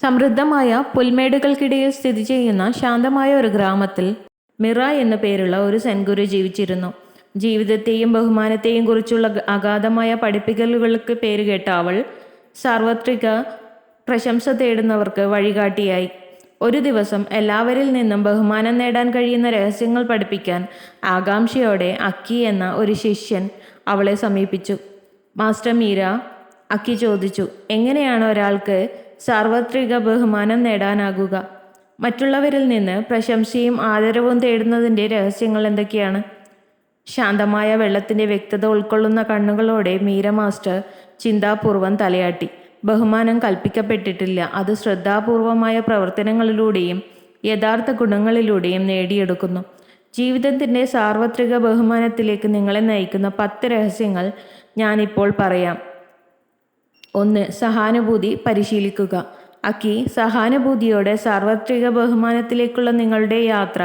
സമൃദ്ധമായ പുൽമേടുകൾക്കിടയിൽ സ്ഥിതി ചെയ്യുന്ന ശാന്തമായ ഒരു ഗ്രാമത്തിൽ മിറ എന്നു പേരുള്ള ഒരു സെൻഗുരു ജീവിച്ചിരുന്നു. ജീവിതത്തെയും ബഹുമാനത്തെയും കുറിച്ചുള്ള അഗാധമായ പഠിപ്പിക്കലുകൾക്ക് പേരുകേട്ട അവൾ സാർവത്രിക പ്രശംസ തേടുന്നവർക്ക് വഴികാട്ടിയായി. ഒരു ദിവസം എല്ലാവരിൽ നിന്നും ബഹുമാനം നേടാൻ കഴിയുന്ന രഹസ്യങ്ങൾ പഠിപ്പിക്കാൻ ആകാംക്ഷയോടെ അക്കി എന്ന ഒരു ശിഷ്യൻ അവളെ സമീപിച്ചു. മാസ്റ്റർ മീര, അക്കി ചോദിച്ചു, എങ്ങനെയാണ് ഒരാൾക്ക് സാർവത്രിക ബഹുമാനം നേടാനാകുക? മറ്റുള്ളവരിൽ നിന്ന് പ്രശംസയും ആദരവും തേടുന്നതിൻ്റെ രഹസ്യങ്ങൾ എന്തൊക്കെയാണ്? ശാന്തമായ വെള്ളത്തിൻ്റെ വ്യക്തത ഉൾക്കൊള്ളുന്ന കണ്ണുകളോടെ മീര മാസ്റ്റർ ചിന്താപൂർവം തലയാട്ടി. ബഹുമാനം കൽപ്പിക്കപ്പെട്ടിട്ടില്ല. അത് ശ്രദ്ധാപൂർവമായ പ്രവർത്തനങ്ങളിലൂടെയും യഥാർത്ഥ ഗുണങ്ങളിലൂടെയും നേടിയെടുക്കുന്നു. ജീവിതത്തിൻ്റെ സാർവത്രിക ബഹുമാനത്തിലേക്ക് നിങ്ങളെ നയിക്കുന്ന 10 രഹസ്യങ്ങൾ ഞാനിപ്പോൾ പറയാം. 1. സഹാനുഭൂതി പരിശീലിക്കുക. അക്കി, സഹാനുഭൂതിയോടെ സാർവത്രിക ബഹുമാനത്തിലേക്കുള്ള നിങ്ങളുടെ യാത്ര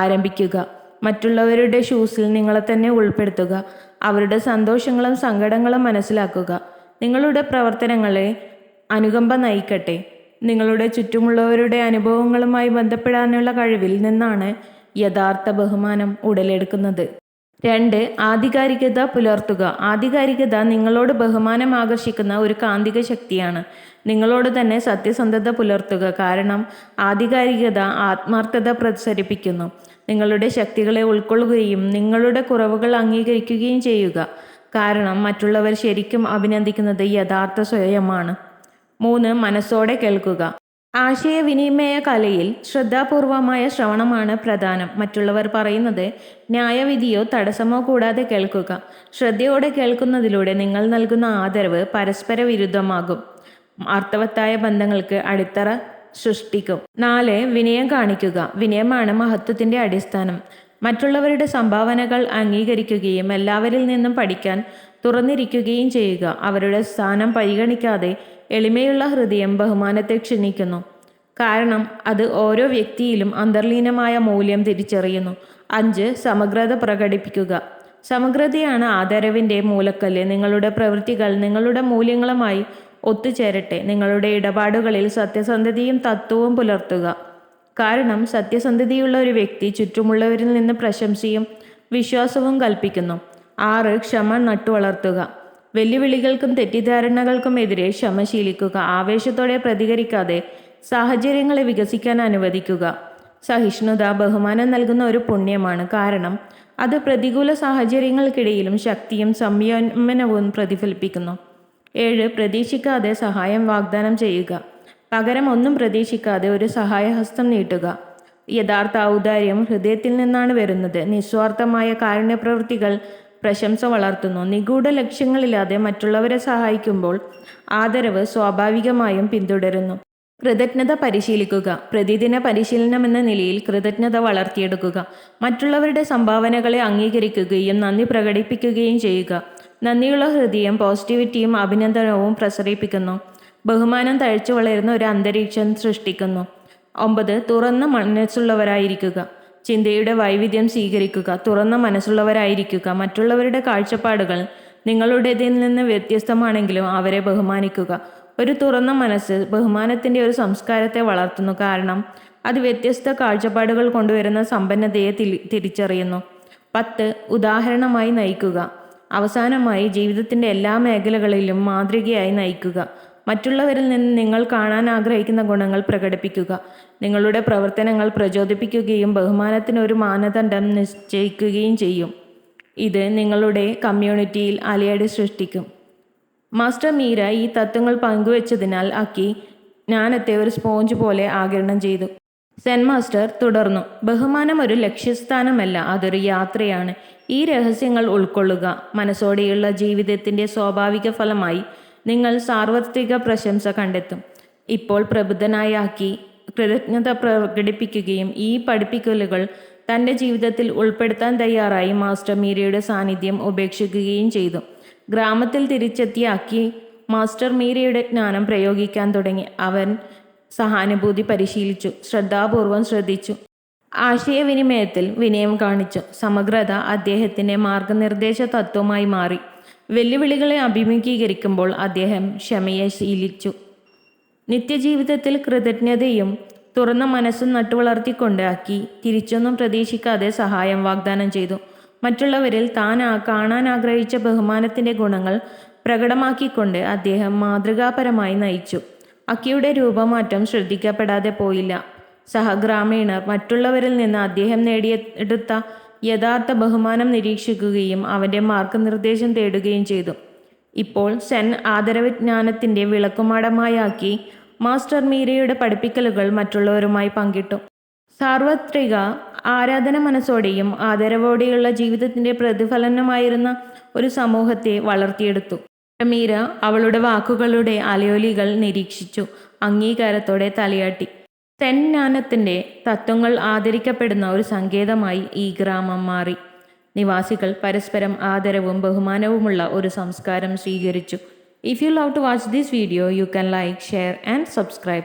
ആരംഭിക്കുക. മറ്റുള്ളവരുടെ ഷൂസിൽ നിങ്ങളെ തന്നെ ഉൾപ്പെടുത്തുക. അവരുടെ സന്തോഷങ്ങളും സങ്കടങ്ങളും മനസ്സിലാക്കുക. നിങ്ങളുടെ പ്രവർത്തനങ്ങളെ അനുകമ്പ നയിക്കട്ടെ. നിങ്ങളുടെ ചുറ്റുമുള്ളവരുടെ അനുഭവങ്ങളുമായി ബന്ധപ്പെടാനുള്ള കഴിവിൽ നിന്നാണ് യഥാർത്ഥ ബഹുമാനം ഉടലെടുക്കുന്നത്. 2. ആധികാരികത പുലർത്തുക. ആധികാരികത നിങ്ങളോട് ബഹുമാനം ആകർഷിക്കുന്ന ഒരു കാന്തിക ശക്തിയാണ്. നിങ്ങളോട് തന്നെ സത്യസന്ധത പുലർത്തുക. കാരണം ആധികാരികത ആത്മാർത്ഥത പ്രസരിപ്പിക്കുന്നു. നിങ്ങളുടെ ശക്തികളെ ഉൾക്കൊള്ളുകയും നിങ്ങളുടെ കുറവുകൾ അംഗീകരിക്കുകയും ചെയ്യുക. കാരണം മറ്റുള്ളവർ ശരിക്കും അഭിനന്ദിക്കുന്നത് യഥാർത്ഥ സ്വയമാണ്. 3. മനസ്സോടെ കേൾക്കുക. ആശയവിനിമയ കലയിൽ ശ്രദ്ധാപൂർവമായ ശ്രവണമാണ് പ്രധാനം. മറ്റുള്ളവർ പറയുന്നത് ന്യായവിധിയോ തടസ്സമോ കൂടാതെ കേൾക്കുക. ശ്രദ്ധയോടെ കേൾക്കുന്നതിലൂടെ നിങ്ങൾ നൽകുന്ന ആദരവ് പരസ്പര വിരുദ്ധമാകും. അർത്ഥവത്തായ ബന്ധങ്ങൾക്ക് അടിത്തറ സൃഷ്ടിക്കും. 4. വിനയം കാണിക്കുക. വിനയമാണ് മഹത്വത്തിൻ്റെ അടിസ്ഥാനം. മറ്റുള്ളവരുടെ സംഭാവനകൾ അംഗീകരിക്കുകയും എല്ലാവരിൽ നിന്നും പഠിക്കാൻ തുറന്നിരിക്കുകയും ചെയ്യുക. അവരുടെ സ്ഥാനം പരിഗണിക്കാതെ എളിമയുള്ള ഹൃദയം ബഹുമാനത്തെ ക്ഷണിക്കുന്നു. കാരണം അത് ഓരോ വ്യക്തിയിലും അന്തർലീനമായ മൂല്യം തിരിച്ചറിയുന്നു. 5. സമഗ്രത പ്രകടിപ്പിക്കുക. സമഗ്രതയാണ് ആദരവിൻ്റെ മൂലക്കല്ല്. നിങ്ങളുടെ പ്രവൃത്തികൾ നിങ്ങളുടെ മൂല്യങ്ങളുമായി ഒത്തുചേരട്ടെ. നിങ്ങളുടെ ഇടപാടുകളിൽ സത്യസന്ധതയും തത്വവും പുലർത്തുക. കാരണം സത്യസന്ധതയുള്ള ഒരു വ്യക്തി ചുറ്റുമുള്ളവരിൽ നിന്ന് പ്രശംസയും വിശ്വാസവും കൽപ്പിക്കുന്നു. 6. ക്ഷമ നട്ടുവളർത്തുക. വെല്ലുവിളികൾക്കും തെറ്റിദ്ധാരണകൾക്കും എതിരെ ക്ഷമ ശീലിക്കുക. ആവേശത്തോടെ പ്രതികരിക്കാതെ സാഹചര്യങ്ങളെ വികസിക്കാൻ അനുവദിക്കുക. സഹിഷ്ണുത ബഹുമാനം നൽകുന്ന ഒരു പുണ്യമാണ്. കാരണം അത് പ്രതികൂല സാഹചര്യങ്ങൾക്കിടയിലും ശക്തിയും സംയമനവും പ്രതിഫലിപ്പിക്കുന്നു. 7. പ്രതീക്ഷിക്കാതെ സഹായം വാഗ്ദാനം ചെയ്യുക. പകരം ഒന്നും പ്രതീക്ഷിക്കാതെ ഒരു സഹായഹസ്തം നീട്ടുക. യഥാർത്ഥ ഔദാര്യം ഹൃദയത്തിൽ നിന്നാണ് വരുന്നത്. നിസ്വാർത്ഥമായ കാരുണ്യപ്രവൃത്തികൾ പ്രശംസ വളർത്തുന്നു. നിഗൂഢ ലക്ഷ്യങ്ങളില്ലാതെ മറ്റുള്ളവരെ സഹായിക്കുമ്പോൾ ആദരവ് സ്വാഭാവികമായും പിന്തുടരുന്നു. കൃതജ്ഞത പരിശീലിക്കുക. പ്രതിദിന പരിശീലനം എന്ന നിലയിൽ കൃതജ്ഞത വളർത്തിയെടുക്കുക. മറ്റുള്ളവരുടെ സംഭാവനകളെ അംഗീകരിക്കുകയും നന്ദി പ്രകടിപ്പിക്കുകയും ചെയ്യുക. നന്ദിയുള്ള ഹൃദയം പോസിറ്റിവിറ്റിയും അഭിനന്ദനവും പ്രസരിപ്പിക്കുന്നു. ബഹുമാനം തഴച്ചു വളരുന്ന ഒരു അന്തരീക്ഷം സൃഷ്ടിക്കുന്നു. 9. തുറന്ന മനസ്സുള്ളവരായിരിക്കുക. ചിന്തയുടെ വൈവിധ്യം സ്വീകരിക്കുക. തുറന്ന മനസ്സുള്ളവരായിരിക്കുക. മറ്റുള്ളവരുടെ കാഴ്ചപ്പാടുകൾ നിങ്ങളുടേതിൽ നിന്ന് വ്യത്യസ്തമാണെങ്കിലും അവരെ ബഹുമാനിക്കുക. ഒരു തുറന്ന മനസ്സ് ബഹുമാനത്തിൻ്റെ ഒരു സംസ്കാരത്തെ വളർത്തുന്നു. കാരണം അത് വ്യത്യസ്ത കാഴ്ചപ്പാടുകൾ കൊണ്ടുവരുന്ന സമ്പന്നതയെ തിരിച്ചറിയുന്നു. 10. ഉദാഹരണമായി നയിക്കുക. അവസാനമായി ജീവിതത്തിൻ്റെ എല്ലാ മേഖലകളിലും മാതൃകയായി നയിക്കുക. മറ്റുള്ളവരിൽ നിന്ന് നിങ്ങൾ കാണാൻ ആഗ്രഹിക്കുന്ന ഗുണങ്ങൾ പ്രകടിപ്പിക്കുക. നിങ്ങളുടെ പ്രവർത്തനങ്ങൾ പ്രചോദിപ്പിക്കുകയും ബഹുമാനത്തിന് ഒരു മാനദണ്ഡം നിശ്ചയിക്കുകയും ചെയ്യും. ഇത് നിങ്ങളുടെ കമ്മ്യൂണിറ്റിയിൽ അലയടി സൃഷ്ടിക്കും. മാസ്റ്റർ മീര ഈ തത്വങ്ങൾ പങ്കുവച്ചതിനാൽ അക്കി ജ്ഞാനത്തെ ഒരു സ്പോഞ്ച് പോലെ ആഗിരണം ചെയ്തു. സെൻ മാസ്റ്റർ തുടർന്നു, ബഹുമാനം ഒരു ലക്ഷ്യസ്ഥാനമല്ല, അതൊരു യാത്രയാണ്. ഈ രഹസ്യങ്ങൾ ഉൾക്കൊള്ളുക. മനസ്സോടെയുള്ള ജീവിതത്തിൻ്റെ സ്വാഭാവിക ഫലമായി നിങ്ങൾ സാർവത്രിക പ്രശംസ കണ്ടെത്തും. ഇപ്പോൾ പ്രബുദ്ധനായ അക്കി കൃതജ്ഞത പ്രകടിപ്പിക്കുകയും ഈ പഠിപ്പിക്കലുകൾ തൻ്റെ ജീവിതത്തിൽ ഉൾപ്പെടുത്താൻ തയ്യാറായി മാസ്റ്റർ മീരയുടെ സാന്നിധ്യം ഉപേക്ഷിക്കുകയും ചെയ്തു. ഗ്രാമത്തിൽ തിരിച്ചെത്തിയ അക്കി മാസ്റ്റർ മീരയുടെ ജ്ഞാനം പ്രയോഗിക്കാൻ തുടങ്ങി. അവൻ സഹാനുഭൂതി പരിശീലിച്ചു, ശ്രദ്ധാപൂർവം ശ്രദ്ധിച്ചു, ആശയവിനിമയത്തിൽ വിനയം കാണിച്ചു. സമഗ്രത അദ്ദേഹത്തിൻ്റെ മാർഗനിർദ്ദേശ തത്വമായി മാറി. വെല്ലുവിളികളെ അഭിമുഖീകരിക്കുമ്പോൾ അദ്ദേഹം ക്ഷമയെ ശീലിച്ചു. നിത്യജീവിതത്തിൽ കൃതജ്ഞതയും തുറന്ന മനസ്സും നട്ടുവളർത്തിക്കൊണ്ട് അക്കി തിരിച്ചൊന്നും പ്രതീക്ഷിക്കാതെ സഹായം വാഗ്ദാനം ചെയ്തു. മറ്റുള്ളവരിൽ താൻ കാണാൻ ആഗ്രഹിച്ച ബഹുമാനത്തിൻ്റെ ഗുണങ്ങൾ പ്രകടമാക്കിക്കൊണ്ട് അദ്ദേഹം മാതൃകാപരമായി നയിച്ചു. അക്കിയുടെ രൂപമാറ്റം ശ്രദ്ധിക്കപ്പെടാതെ പോയില്ല. സഹഗ്രാമീണർ മറ്റുള്ളവരിൽ നിന്ന് അദ്ദേഹം നേടിയെടുത്ത യഥാർത്ഥ ബഹുമാനം നിരീക്ഷിക്കുകയും അവൻ്റെ മാർഗനിർദ്ദേശം തേടുകയും ചെയ്തു. ഇപ്പോൾ സെൻ ആദരവിജ്ഞാനത്തിൻ്റെ വിളക്കുമാടമായാക്കി മാസ്റ്റർ മീരയുടെ പഠിപ്പിക്കലുകൾ മറ്റുള്ളവരുമായി പങ്കിട്ടു. സാർവത്രിക ആരാധന മനസ്സോടെയും ആദരവോടെയുള്ള ജീവിതത്തിൻ്റെ പ്രതിഫലനമായിരുന്ന ഒരു സമൂഹത്തെ വളർത്തിയെടുത്തു. മീര അവളുടെ വാക്കുകളുടെ അലയൊലികൾ നിരീക്ഷിച്ചു, അംഗീകാരത്തോടെ തലയാട്ടി. സെൻ ജ്ഞാനത്തിൻ്റെ തത്വങ്ങൾ ആദരിക്കപ്പെടുന്ന ഒരു സങ്കേതമായി ഈ ഗ്രാമം മാറി. നിവാസികൾ പരസ്പരം ആദരവും ബഹുമാനവുമുള്ള ഒരു സംസ്കാരം സ്വീകരിച്ചു. If you love to watch this video, you can like, share and subscribe.